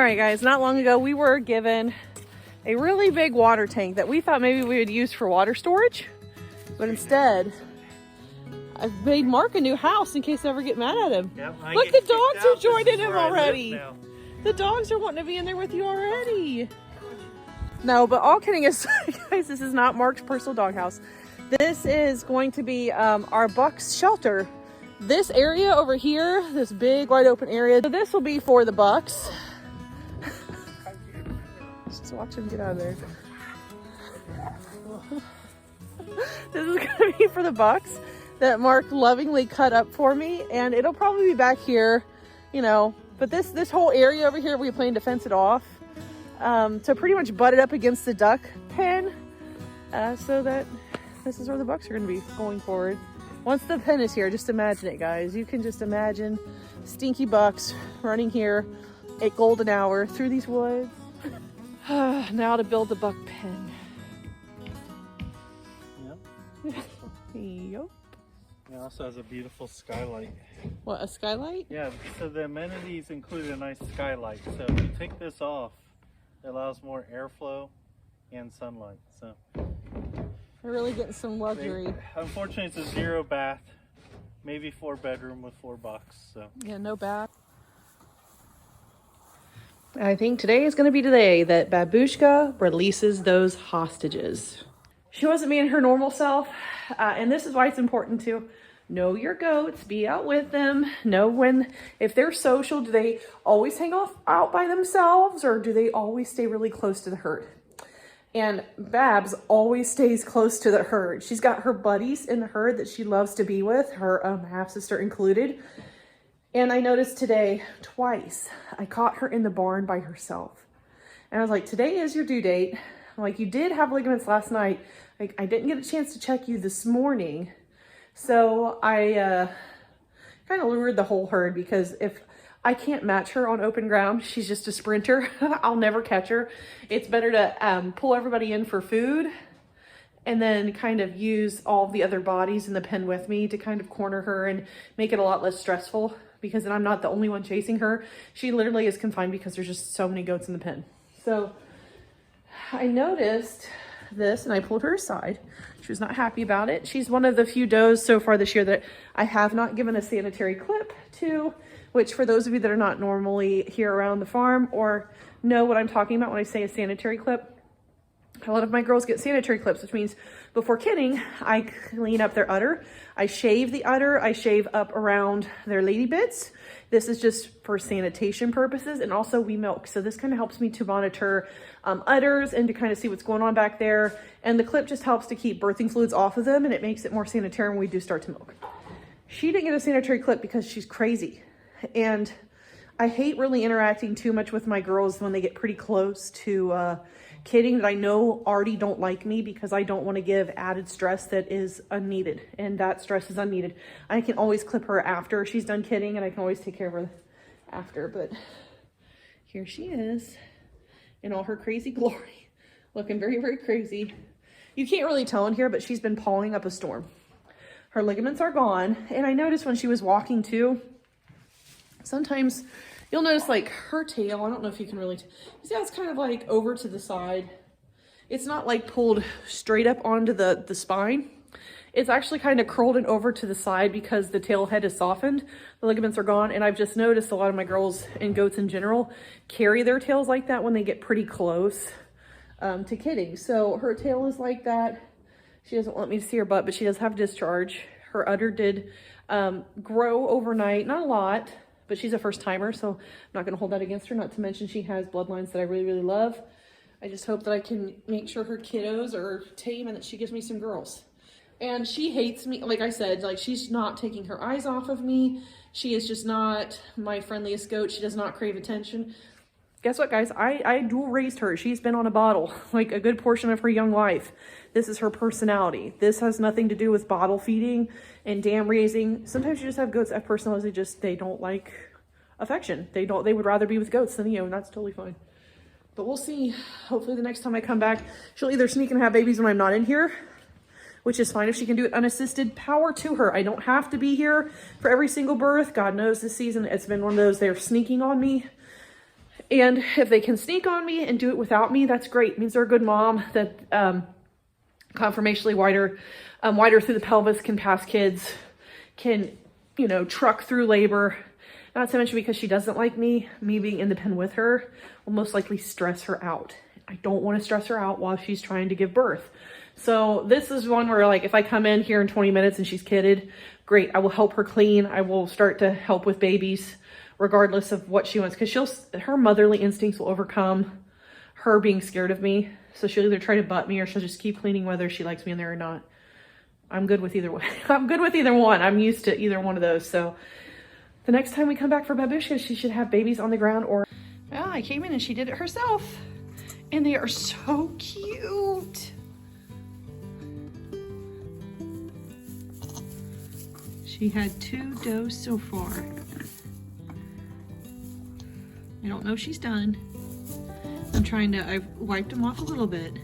right, guys, not long ago we were given a really big water tank that we thought maybe we would use for water storage, but instead I've made Mark a new house in case I ever get mad at him. Yep, look, the dogs are joining him already. The dogs are wanting to be in there with you already. No, but all kidding aside, guys, this is not Mark's personal doghouse. This is going to be our bucks shelter. This area over here, this big wide open area, so this will be for the bucks. Just watch him get out of there. This is gonna be for the bucks that Mark lovingly cut up for me, and it'll probably be back here, you know, but this whole area over here, we plan to fence it off to pretty much butt it up against the duck pen, so that this is where the bucks are going to be going forward. Once the pen is here, just imagine it, guys. You can just imagine stinky bucks running here at golden hour through these woods. Now to build the buck pen. Yep. Yep. It also has a beautiful skylight. What, a skylight? Yeah, so the amenities include a nice skylight. So if you take this off, it allows more airflow and sunlight. So We're really getting some luxury. Unfortunately, it's a 0 bath, maybe 4 bedroom with 4 bucks. So yeah, no bath. I think today is going to be the day that Babooshka releases those hostages. She wasn't being her normal self, and this is why it's important to know your goats, be out with them, know when, if they're social, do they always hang out by themselves, or do they always stay really close to the herd? And Babs always stays close to the herd. She's got her buddies in the herd that she loves to be with, her half-sister included. And I noticed today, twice, I caught her in the barn by herself. And I was like, today is your due date. I'm like, you did have ligaments last night. Like, I didn't get a chance to check you this morning. So I kind of lured the whole herd, because if I can't match her on open ground, she's just a sprinter. I'll never catch her. It's better to pull everybody in for food and then kind of use all the other bodies in the pen with me to kind of corner her and make it a lot less stressful, because then I'm not the only one chasing her. She literally is confined because there's just so many goats in the pen. So I noticed this and I pulled her aside. She was not happy about it. She's one of the few does so far this year that I have not given a sanitary clip to, which for those of you that are not normally here around the farm or know what I'm talking about when I say a sanitary clip, a lot of my girls get sanitary clips, which means before kidding, I clean up their udder. I shave the udder. I shave up around their lady bits. This is just for sanitation purposes, and also we milk. So this kind of helps me to monitor udders and to kind of see what's going on back there. And the clip just helps to keep birthing fluids off of them, and it makes it more sanitary when we do start to milk. She didn't get a sanitary clip because she's crazy. And I hate really interacting too much with my girls when they get pretty close to kidding that I know already don't like me, because I don't want to give added stress that is unneeded, and that stress is unneeded. I can always clip her after she's done kidding, and I can always take care of her after. But here she is in all her crazy glory, looking very, very crazy. You can't really tell in here, but she's been pawing up a storm. Her ligaments are gone, and I noticed when she was walking too, sometimes you'll notice like her tail, I don't know if you can really, you see how it's kind of like over to the side. It's not like pulled straight up onto the spine. It's actually kind of curled and over to the side because the tail head is softened. The ligaments are gone. And I've just noticed a lot of my girls and goats in general carry their tails like that when they get pretty close to kidding. So her tail is like that. She doesn't want me to see her butt, but she does have discharge. Her udder did grow overnight, not a lot, but she's a first timer, so I'm not gonna hold that against her. Not to mention she has bloodlines that I really, really love. I just hope that I can make sure her kiddos are tame and that she gives me some girls. And she hates me, like I said, like she's not taking her eyes off of me. She is just not my friendliest goat. She does not crave attention. Guess what, guys? I dual raised her. She's been on a bottle like a good portion of her young life. This is her personality. This has nothing to do with bottle feeding and dam raising. Sometimes you just have goats that have personalities. They don't like affection. They would rather be with goats than you, and that's totally fine. But we'll see. Hopefully the next time I come back, she'll either sneak and have babies when I'm not in here, which is fine if she can do it unassisted. Power to her. I don't have to be here for every single birth. God knows this season it's been one of those, they're sneaking on me. And if they can sneak on me and do it without me, that's great. It means they're a good mom, that conformationally wider through the pelvis, can pass kids, can, you know, truck through labor. Not to mention, because she doesn't like me being in the pen with her will most likely stress her out. I don't want to stress her out while she's trying to give birth. So this is one where, like, if I come in here in 20 minutes and she's kitted, great. I will help her clean. I will start to help with babies regardless of what she wants, because her motherly instincts will overcome her being scared of me. So she'll either try to butt me or she'll just keep cleaning whether she likes me in there or not. I'm good with either one. I'm good with either one. I'm used to either one of those. So the next time we come back for Babooshka, she should have babies on the ground. Or, well, I came in and she did it herself. And they are so cute. She had 2 does so far. I don't know if she's done. I've wiped them off a little bit.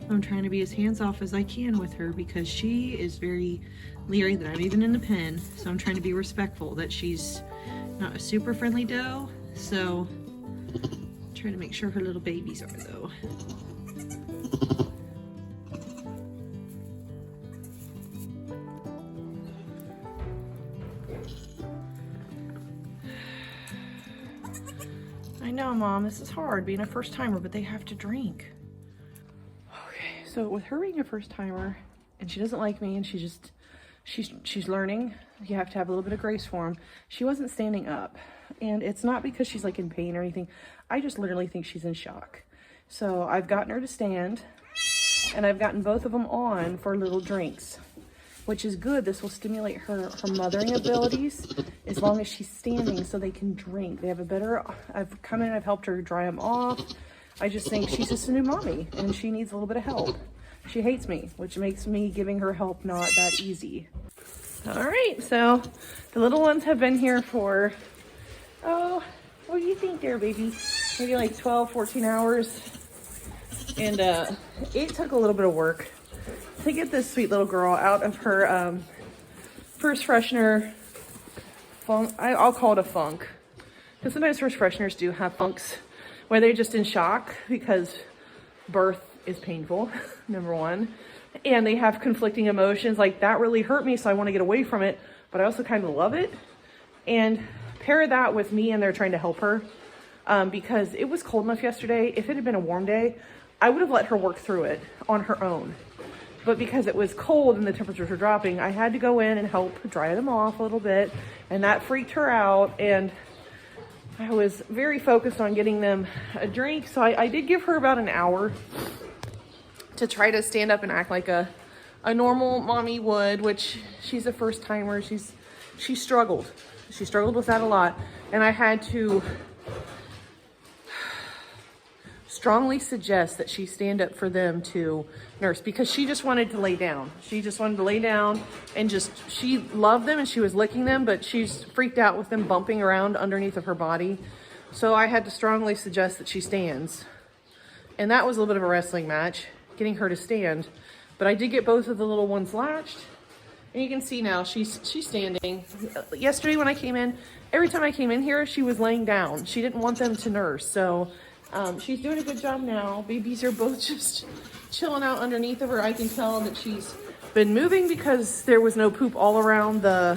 I'm trying to be as hands-off as I can with her because she is very leery that I'm even in the pen. So I'm trying to be respectful that she's not a super friendly doe. So I'm trying to make sure her little babies are, though. I know, Mom, this is hard being a first timer, but they have to drink. Okay, so with her being a first timer and she doesn't like me and she's learning, you have to have a little bit of grace for them. She wasn't standing up, and it's not because she's like in pain or anything. I just literally think she's in shock. So I've gotten her to stand, and I've gotten both of them on for little drinks, which is good. This will stimulate her mothering abilities as long as she's standing, so they can drink. They have a better, I've come in, I've helped her dry them off. I just think she's just a new mommy and she needs a little bit of help. She hates me, which makes me giving her help not that easy. All right, so the little ones have been here for, oh, what do you think there, baby? Maybe like 12, 14 hours. And it took a little bit of work to get this sweet little girl out of her first freshener funk. I'll call it a funk, because sometimes first fresheners do have funks where they're just in shock because birth is painful, number one, and they have conflicting emotions like, that really hurt me, so I want to get away from it, but I also kind of love it. And pair that with me and they're trying to help her, because it was cold enough yesterday. If it had been a warm day, I would have let her work through it on her own. But because it was cold and the temperatures were dropping, I had to go in and help dry them off a little bit, and that freaked her out. And I was very focused on getting them a drink. So I did give her about an hour to try to stand up and act like a normal mommy would, which she's a first timer. She struggled. She struggled with that a lot. And I had to strongly suggest that she stand up for them to nurse, because she just wanted to lay down. She just wanted to lay down and she loved them and she was licking them, but she's freaked out with them bumping around underneath of her body. So I had to strongly suggest that she stands. And that was a little bit of a wrestling match, getting her to stand. But I did get both of the little ones latched. And you can see now she's standing. Yesterday when I came in, every time I came in here, she was laying down. She didn't want them to nurse. So she's doing a good job now. Babies are both just chilling out underneath of her. I can tell that she's been moving because there was no poop all around the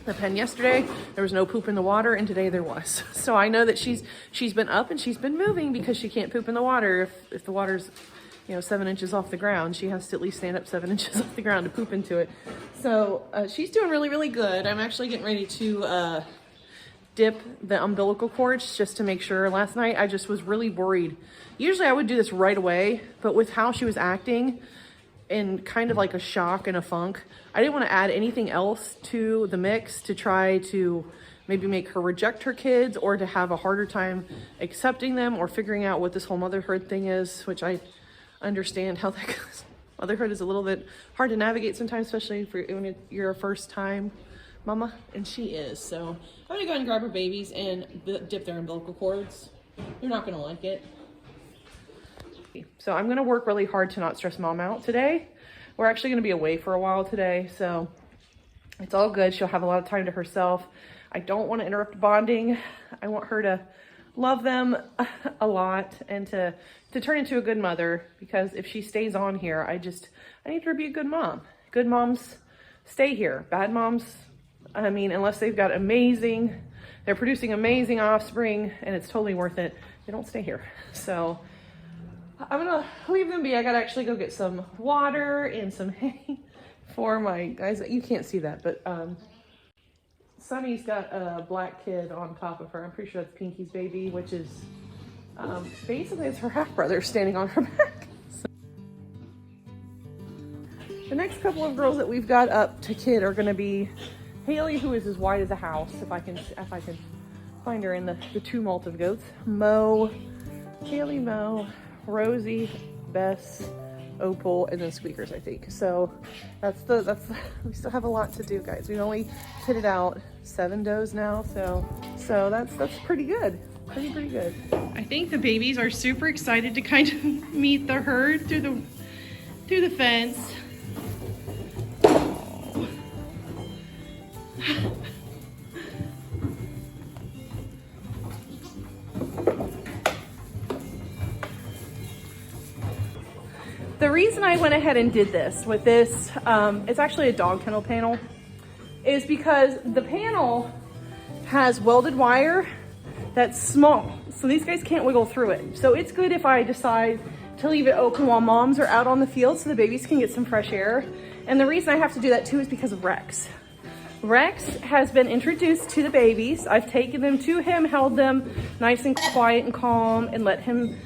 pen yesterday. There was no poop in the water, and today there was. So I know that she's been up and she's been moving because she can't poop in the water. If the water's 7 inches off the ground, she has to at least stand up 7 inches off the ground to poop into it. So she's doing really, really good. I'm actually getting ready to dip the umbilical cords just to make sure. Last night I just was really worried. Usually I would do this right away, but with how she was acting in kind of like a shock and a funk, I didn't want to add anything else to the mix to try to maybe make her reject her kids or to have a harder time accepting them or figuring out what this whole motherhood thing is, which I understand how that goes. Motherhood is a little bit hard to navigate sometimes, especially when you're a first time mama, and she is. So I'm gonna go ahead and grab her babies and dip their umbilical cords. They're not gonna like it. So I'm gonna work really hard to not stress Mom out today. We're actually gonna be away for a while today, so it's all good. She'll have a lot of time to herself. I don't want to interrupt bonding. I want her to love them a lot and to turn into a good mother, because if she stays on here, I need her to be a good mom. Good moms stay here. Bad moms, I mean, unless they've got they're producing amazing offspring and it's totally worth it, they don't stay here. So I'm gonna leave them be. I gotta actually go get some water and some hay for my guys. You can't see that, but Sunny's got a black kid on top of her. I'm pretty sure that's Pinky's baby, which is basically it's her half brother standing on her back. So the next couple of girls that we've got up to kid are gonna be Haley, who is as white as a house, if I can find her in the tumult of goats. Haley, Mo, Rosie, Bess, Opal, and then Squeakers, I think. So that's we still have a lot to do, guys. We've only kitted out 7 does now, so that's pretty good. Pretty good. I think the babies are super excited to kind of meet the herd through the fence. The reason I went ahead and did this with this, it's actually a dog kennel panel, is because the panel has welded wire that's small. So these guys can't wiggle through it. So it's good if I decide to leave it open while moms are out on the field so the babies can get some fresh air. And the reason I have to do that too is because of Rex. Rex has been introduced to the babies. I've taken them to him, held them nice and quiet and calm, and let him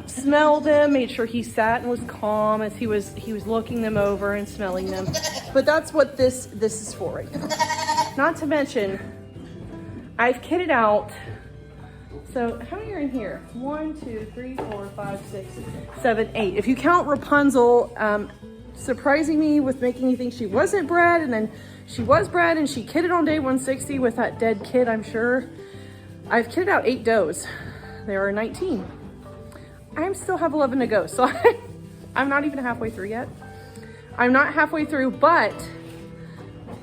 smell them, made sure he sat and was calm as he was looking them over and smelling them. But that's what this is for right now. Not to mention, I've kitted out, so how many are in here? 1, 2, 3, 4, 5, 6, 7, 8. If you count Rapunzel surprising me with making me think she wasn't bred, and then she was bred and she kitted on day 160 with that dead kid, I'm sure. I've kitted out 8 does. There are 19. I still have 11 to go, so I'm not even halfway through yet. I'm not halfway through, but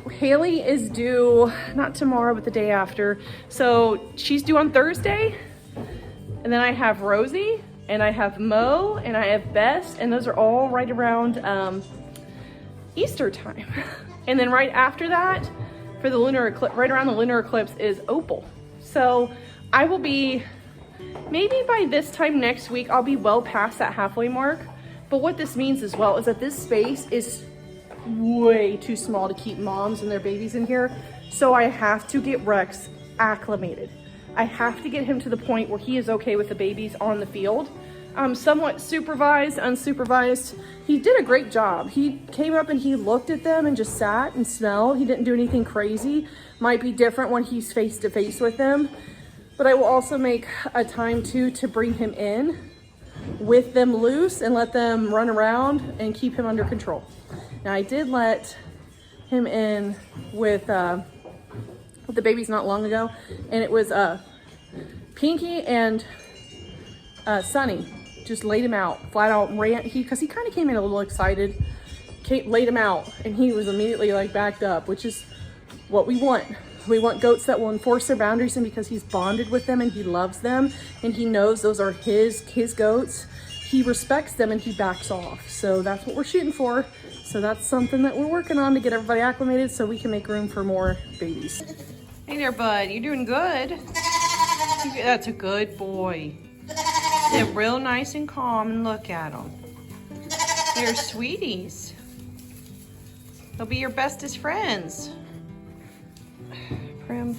Haley is due, not tomorrow, but the day after. So she's due on Thursday, and then I have Rosie, and I have Mo, and I have Bess, and those are all right around Easter time. And then right after that, for the lunar eclipse, right around the lunar eclipse, is Opal. So I will be, maybe by this time next week, I'll be well past that halfway mark. But what this means as well is that this space is way too small to keep moms and their babies in here. So I have to get Rex acclimated. I have to get him to the point where he is okay with the babies on the field. Somewhat supervised, unsupervised. He did a great job. He came up and he looked at them and just sat and smelled. He didn't do anything crazy. Might be different when he's face to face with them. But I will also make a time too to bring him in with them loose and let them run around and keep him under control. Now I did let him in with the babies not long ago, and it was Pinky and Sunny. Just laid him out, flat out, and ran, because he kind of came in a little excited, laid him out, and he was immediately like backed up, which is what we want. We want goats that will enforce their boundaries, and because he's bonded with them and he loves them and he knows those are his goats, he respects them and he backs off. So that's what we're shooting for. So that's something that we're working on to get everybody acclimated so we can make room for more babies. Hey there, bud. You're doing good. That's a good boy. They're real nice and calm, and look at them. They're sweeties. They'll be your bestest friends. Prim.